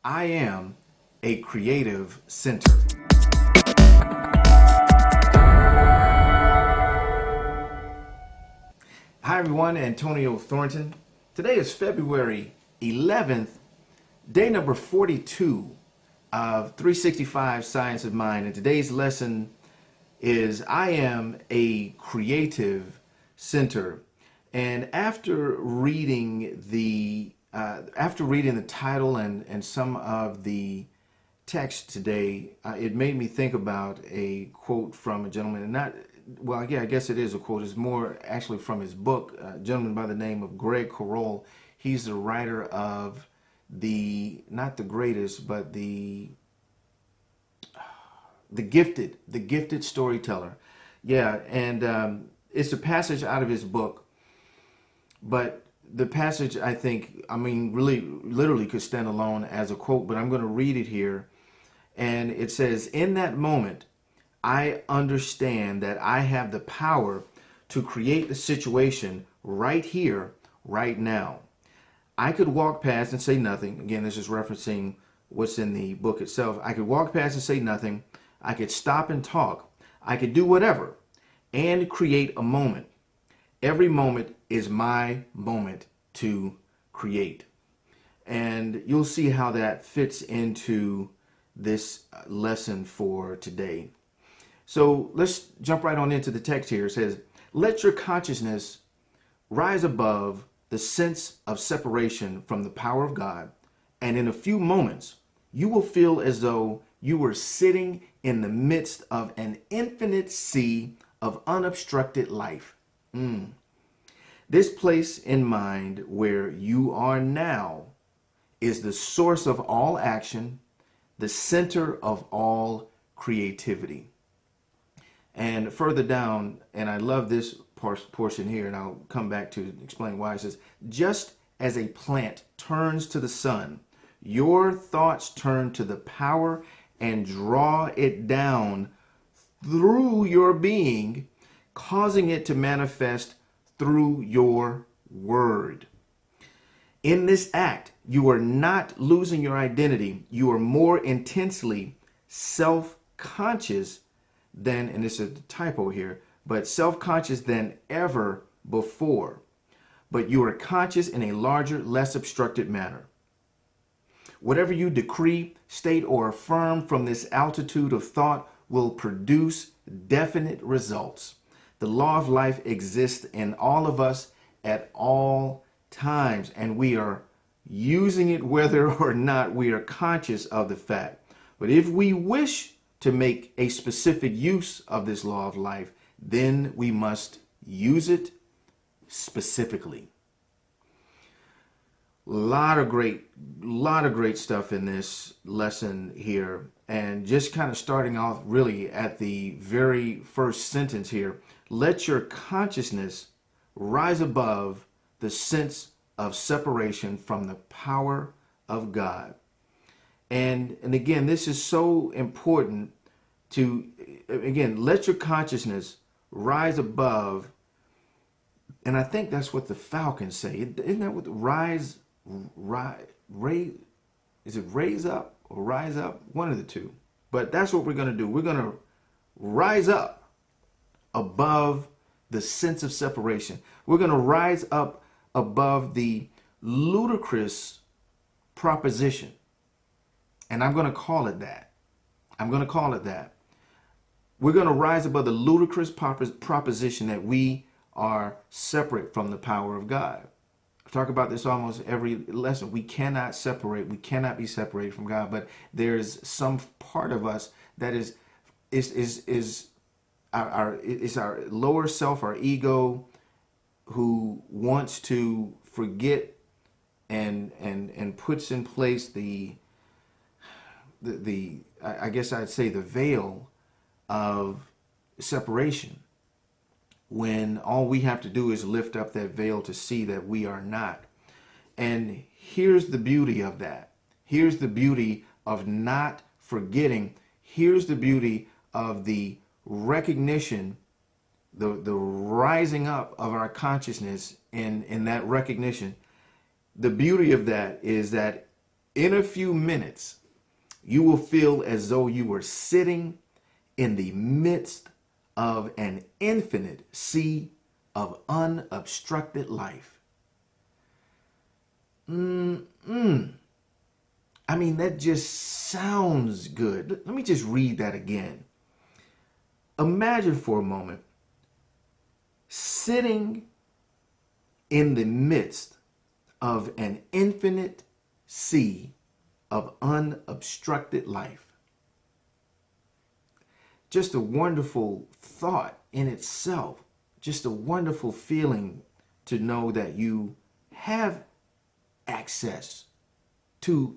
I am a creative center. Hi everyone, Antonio Thornton. Today is February 11th, day number 42 of 365 Science of Mind. And today's lesson is I am a creative center. And after reading the title and some of the text today, it made me think about a quote from a gentleman, and not, well, yeah, I guess it is a quote. It's more actually from his book, a gentleman by the name of Greg Carroll. He's the writer of not the greatest, but the gifted storyteller. Yeah, and it's a passage out of his book, but the passage, really, literally could stand alone as a quote, but I'm going to read it here. And it says, "In that moment, I understand that I have the power to create the situation right here, right now. I could walk past and say nothing." Again, this is referencing what's in the book itself. I could walk past and say nothing. I could stop and talk. I could do whatever and create a moment. Every moment is my moment to create. And you'll see how that fits into this lesson for today. So let's jump right on into the text here. It says, "Let your consciousness rise above the sense of separation from the power of God, and in a few moments, you will feel as though you were sitting in the midst of an infinite sea of unobstructed life. This place in mind where you are now is the source of all action, the center of all creativity." And further down, and I love this portion here, and I'll come back to explain why. It says, "Just as a plant turns to the sun, your thoughts turn to the power and draw it down through your being, causing it to manifest through your word. In this act, you are not losing your identity. You are more intensely self-conscious than," and this is a typo here, but self-conscious than ever before. But you are conscious in a larger, less obstructed manner. Whatever you decree, state, or affirm from this altitude of thought will produce definite results. The law of life exists in all of us at all times, and we are using it whether or not we are conscious of the fact. But if we wish to make a specific use of this law of life, then we must use it specifically." Lot of great stuff in this lesson here. And just kind of starting off really at the very first sentence here, "Let your consciousness rise above the sense of separation from the power of God." And again, this is so important to, again, let your consciousness rise above. And I think that's what the Falcons say. Isn't that what the raise, is it raise up or rise up? One of the two. But that's what we're going to do. We're going to rise up above the sense of separation. We're going to rise up above the ludicrous proposition. And I'm going to call it that. We're going to rise above the ludicrous proposition that we are separate from the power of God. I talk about this almost every lesson. We cannot be separated from God, but there's some part of us that is our lower self, our ego, who wants to forget and puts in place the I guess I'd say the veil of separation, when all we have to do is lift up that veil to see that we are not. And here's the beauty of that. Here's the beauty of not forgetting. Here's the beauty of the recognition, the rising up of our consciousness in that recognition. The beauty of that is that In a few minutes, you will feel as though you were sitting in the midst of an infinite sea of unobstructed life. I mean, that just sounds good. Let me just read that again. Imagine for a moment sitting in the midst of an infinite sea of unobstructed life. Just a wonderful thought in itself. Just a wonderful feeling to know that you have access to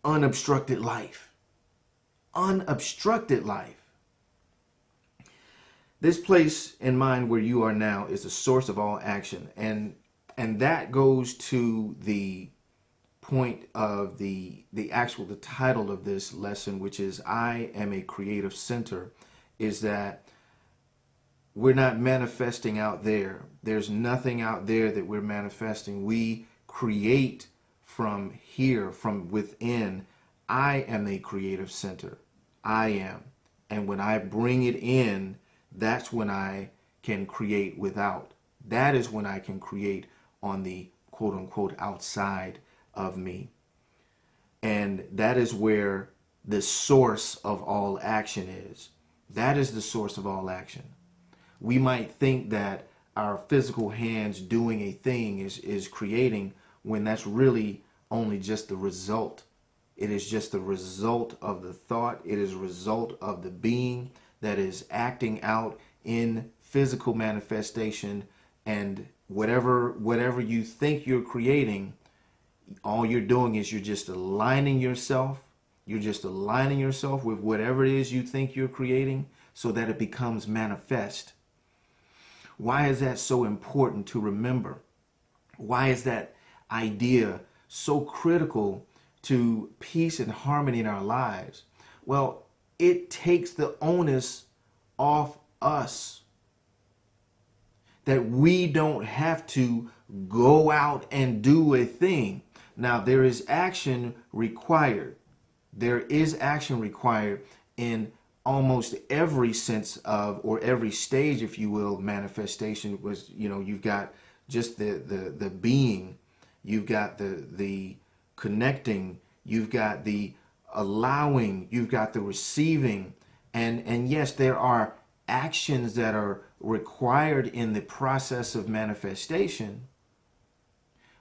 unobstructed life. Unobstructed life. This place in mind where you are now is the source of all action. And that goes to the point of the title of this lesson, which is I am a creative center, is that we're not manifesting out there. There's nothing out there that we're manifesting. We create from here, from within. I am a creative center. I am. And when I bring it in, that's when I can create without. That is when I can create on the quote unquote outside of me. And that is where the source of all action is. That is the source of all action. We might think that our physical hands doing a thing is creating, when that's really only just the result. It is just the result of the thought. It is a result of the being that is acting out in physical manifestation. And whatever you think you're creating, all you're doing is you're just aligning yourself. You're just aligning yourself with whatever it is you think you're creating so that it becomes manifest. Why is that so important to remember? Why is that idea so critical to peace and harmony in our lives? Well, it takes the onus off us, that we don't have to go out and do a thing. Now, there is action required. There is action required in almost every sense of, or every stage, if you will, manifestation. Was, you've got just the being, you've got the connecting, you've got the allowing, you've got the receiving, and yes, there are actions that are required in the process of manifestation,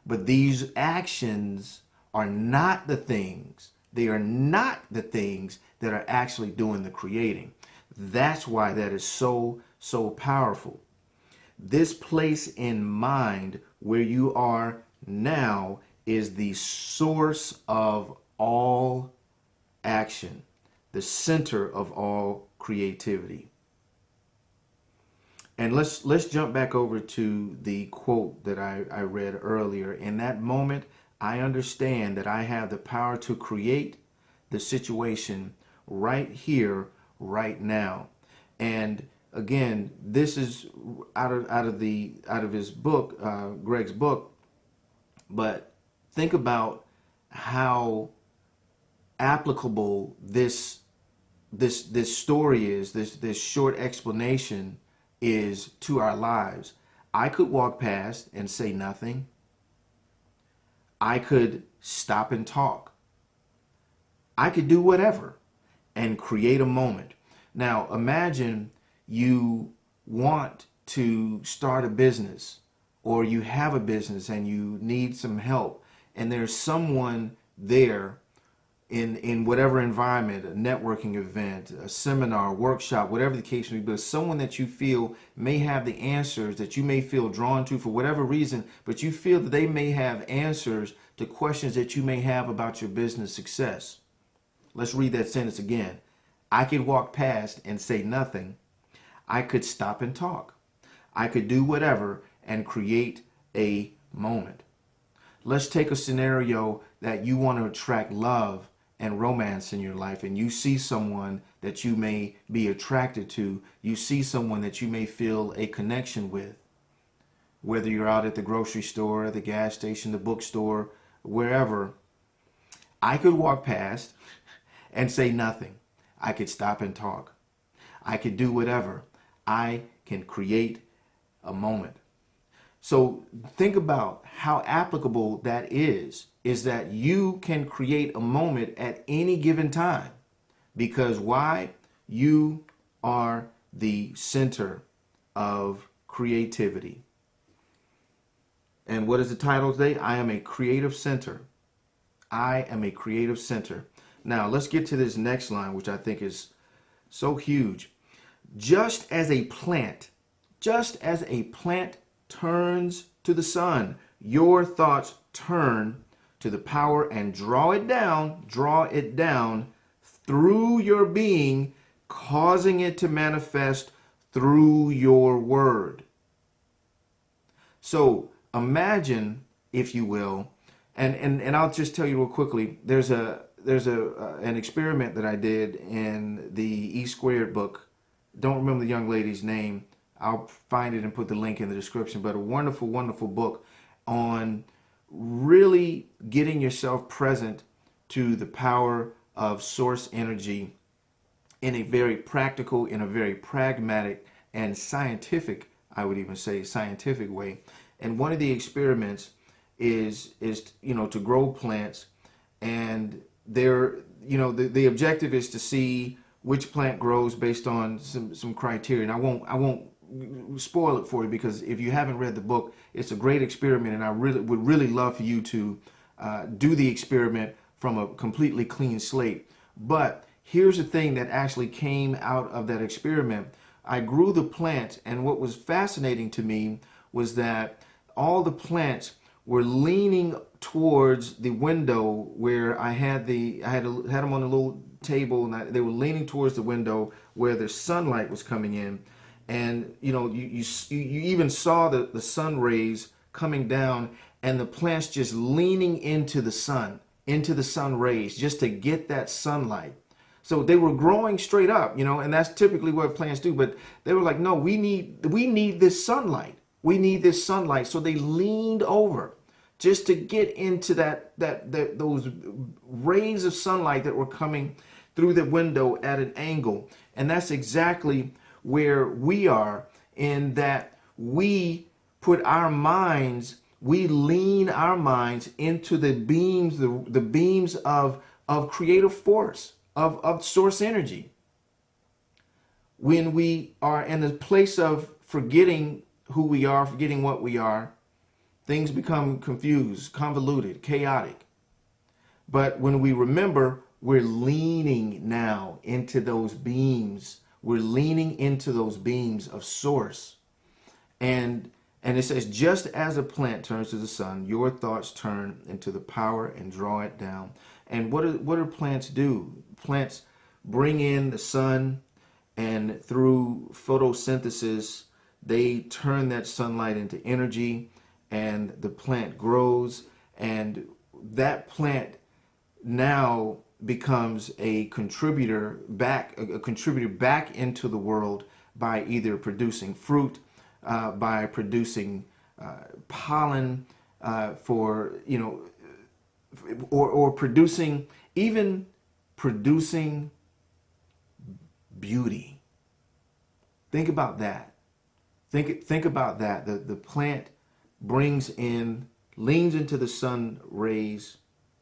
but these actions are not the things. They are not the things that are actually doing the creating. That's why that is so powerful. This place in mind where you are now is the source of all action, the center of all creativity. And let's jump back over to the quote that I read earlier. In that moment, I understand that I have the power to create the situation right here, right now. And again, this is out of his book, Greg's book. But think about how applicable this story is. This short explanation is to our lives. I could walk past and say nothing. I could stop and talk. I could do whatever and create a moment. Now, imagine you want to start a business, or you have a business and you need some help, and there's someone there in whatever environment, a networking event, a seminar, workshop, whatever the case may be, but someone that you feel may have the answers, that you may feel drawn to for whatever reason, but you feel that they may have answers to questions that you may have about your business success. Let's read that sentence again. I could walk past and say nothing. I could stop and talk. I could do whatever and create a moment. Let's take a scenario that you want to attract love and romance in your life, and you see someone that you may be attracted to. You see someone that you may feel a connection with, whether you're out at the grocery store, the gas station, the bookstore, wherever. I could walk past and say nothing. I could stop and talk. I could do whatever. I can create a moment. So think about how applicable that is that you can create a moment at any given time. Because why? You are the center of creativity. And what is the title today? I am a creative center. I am a creative center. Now, let's get to this next line, which I think is so huge. Just as a plant turns to the sun, your thoughts turn to the power and draw it down through your being, causing it to manifest through your word. So imagine, if you will, and I'll just tell you real quickly, there's an experiment that I did in the E Squared book. Don't remember the young lady's name. I'll find it and put the link in the description, but a wonderful, wonderful book on really getting yourself present to the power of source energy in a very practical, in a very pragmatic and scientific, I would even say scientific way. And one of the experiments is to grow plants, and the objective is to see which plant grows based on some criteria. And I won't spoil it for you, because if you haven't read the book, it's a great experiment, and I would really love for you to do the experiment from a completely clean slate. But here's the thing that actually came out of that experiment. I grew the plants, and what was fascinating to me was that all the plants were leaning towards the window where I had them on a little table, and they were leaning towards the window where the sunlight was coming in. And you even saw the sun rays coming down, and the plants just leaning into the sun rays, just to get that sunlight. So they were growing straight up, and that's typically what plants do. But they were like, no, we need this sunlight. We need this sunlight. So they leaned over just to get into those rays of sunlight that were coming through the window at an angle. And that's exactly where we are, in that we lean our minds into the beams of creative force, of source energy. When we are in the place of forgetting who we are, forgetting what we are, things become confused, convoluted, chaotic. But when we remember, we're leaning now into those beams. We're leaning into those beams of source. And it says, just as a plant turns to the sun, your thoughts turn into the power and draw it down. And what do plants do? Plants bring in the sun, and through photosynthesis, they turn that sunlight into energy, and the plant grows, and that plant now becomes a contributor back into the world by either producing fruit, by producing pollen, or producing beauty. Think about that. Think about that. The plant leans into the sun rays,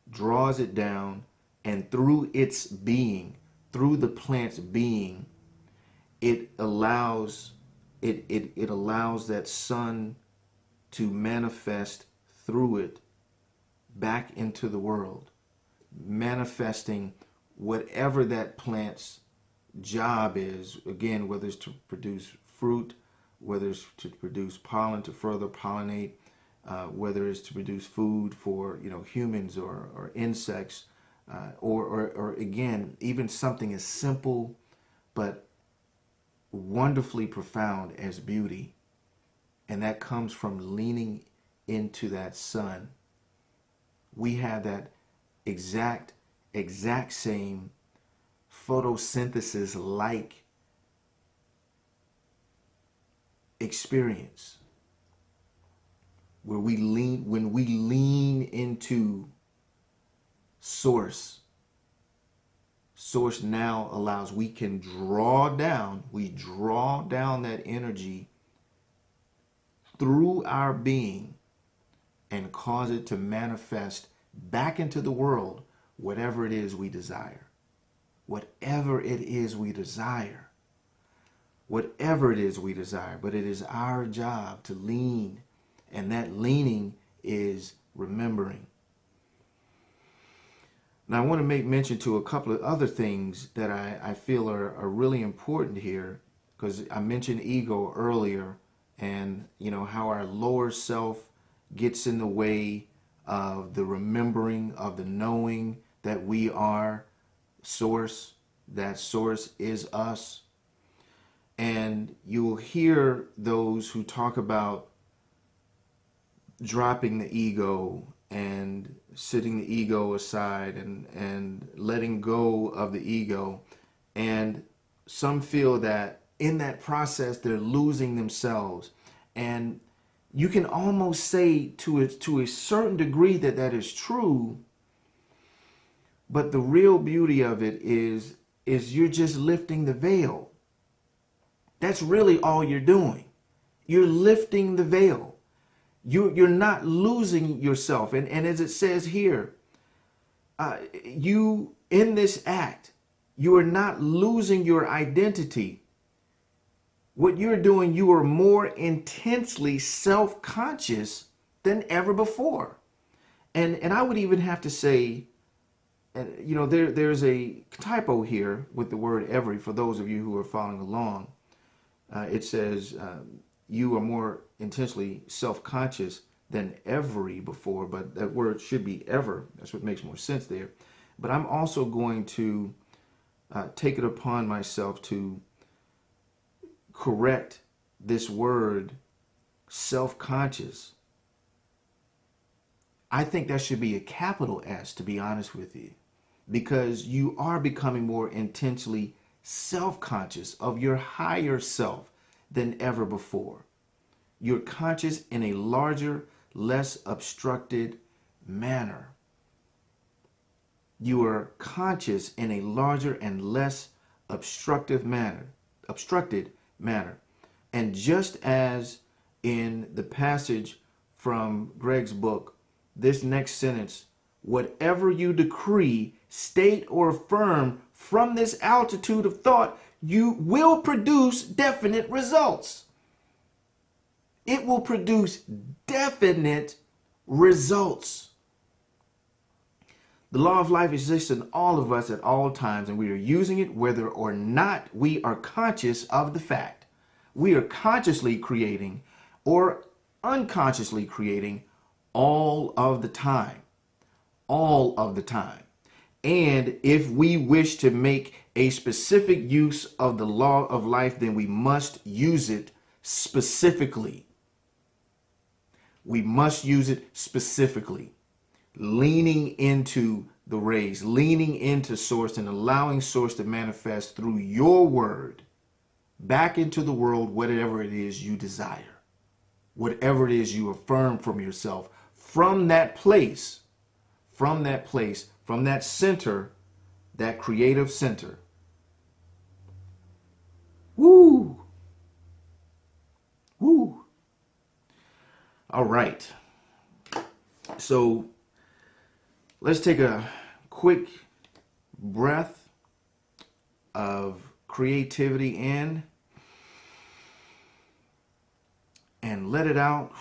draws it down, and through the plant's being, it allows that sun to manifest through it back into the world, manifesting whatever that plant's job is. Again, whether it's to produce fruit, whether it's to produce pollen to further pollinate, whether it's to produce food for humans or insects, or again, even something as simple but wonderfully profound as beauty. And that comes from leaning into that sun. We have that exact same photosynthesis like experience, where when we lean into Source. Source now allows, we draw down that energy through our being and cause it to manifest back into the world, whatever it is we desire. Whatever it is we desire. Whatever it is we desire. But it is our job to lean. And that leaning is remembering. Now, I want to make mention to a couple of other things that I feel are really important here, because I mentioned ego earlier, and how our lower self gets in the way of the remembering, of the knowing that we are source, that source is us. And you'll hear those who talk about dropping the ego and setting the ego aside and letting go of the ego. And some feel that in that process they're losing themselves. And you can almost say to a certain degree that is true. But the real beauty of it is you're just lifting the veil. That's really all you're doing. You're lifting the veil. You're not losing yourself. And as it says here, you, in this act, you are not losing your identity. What you're doing, you are more intensely self-conscious than ever before. And I would even have to say, and there's a typo here with the word every, for those of you who are following along. It says you are more intensely self-conscious than every before, but that word should be ever. That's what makes more sense there. But I'm also going to take it upon myself to correct this word self-conscious. I think that should be a capital S, to be honest with you, because you are becoming more intensely self-conscious of your higher self than ever before. You're conscious in a larger, less obstructed manner. You are conscious in a larger and less obstructed manner. And just as in the passage from Greg's book, this next sentence, whatever you decree, state, or affirm from this altitude of thought, you will produce definite results. It will produce definite results. The law of life exists in all of us at all times, and we are using it whether or not we are conscious of the fact. We are consciously creating or unconsciously creating all of the time. All of the time. And if we wish to make a specific use of the law of life, then we must use it specifically. We must use it specifically. Leaning into the rays, leaning into source, and allowing source to manifest through your word back into the world, whatever it is you desire, whatever it is you affirm from yourself, from that place, from that center, that creative center. Woo! Woo! All right. So let's take a quick breath of creativity in and let it out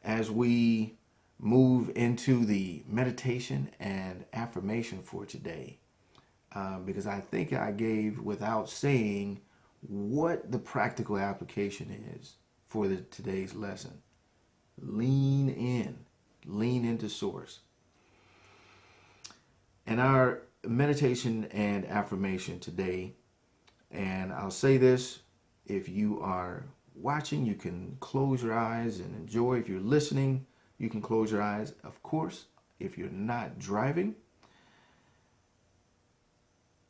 as we move into the meditation and affirmation for today. Because I think I gave, without saying, what the practical application is for today's lesson. Lean in. Lean into source. And our meditation and affirmation today, and I'll say this, if you are watching, you can close your eyes and enjoy. If you're listening, you can close your eyes, of course, if you're not driving.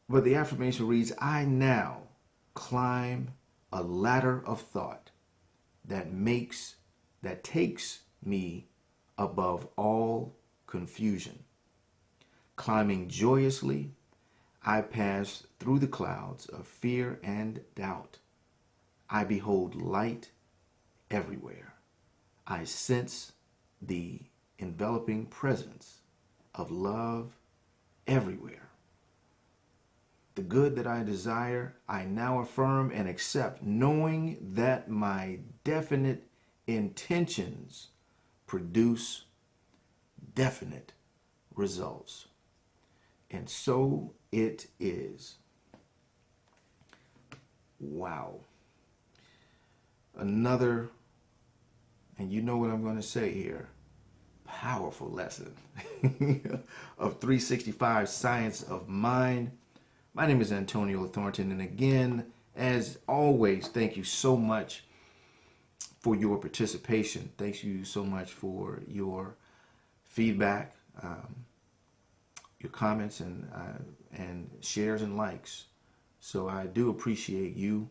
But the affirmation reads, I now climb a ladder of thought that takes me above all confusion. Climbing joyously, I pass through the clouds of fear and doubt. I behold light everywhere. I sense the enveloping presence of love everywhere. The good that I desire, I now affirm and accept, knowing that my definite intentions produce definite results. And so it is. Wow. Another, and you know what I'm going to say here, powerful lesson of 365 Science of Mind. My name is Antonio Thornton, and again, as always, thank you so much for your participation. Thank you so much for your feedback, your comments, and shares and likes. So I do appreciate you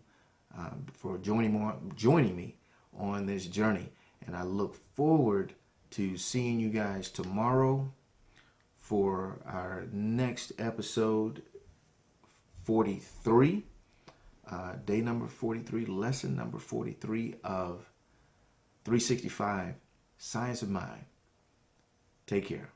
for joining me on this journey, and I look forward to seeing you guys tomorrow for our next episode 43, day number 43, lesson number 43 of 365 Science of Mind. Take care.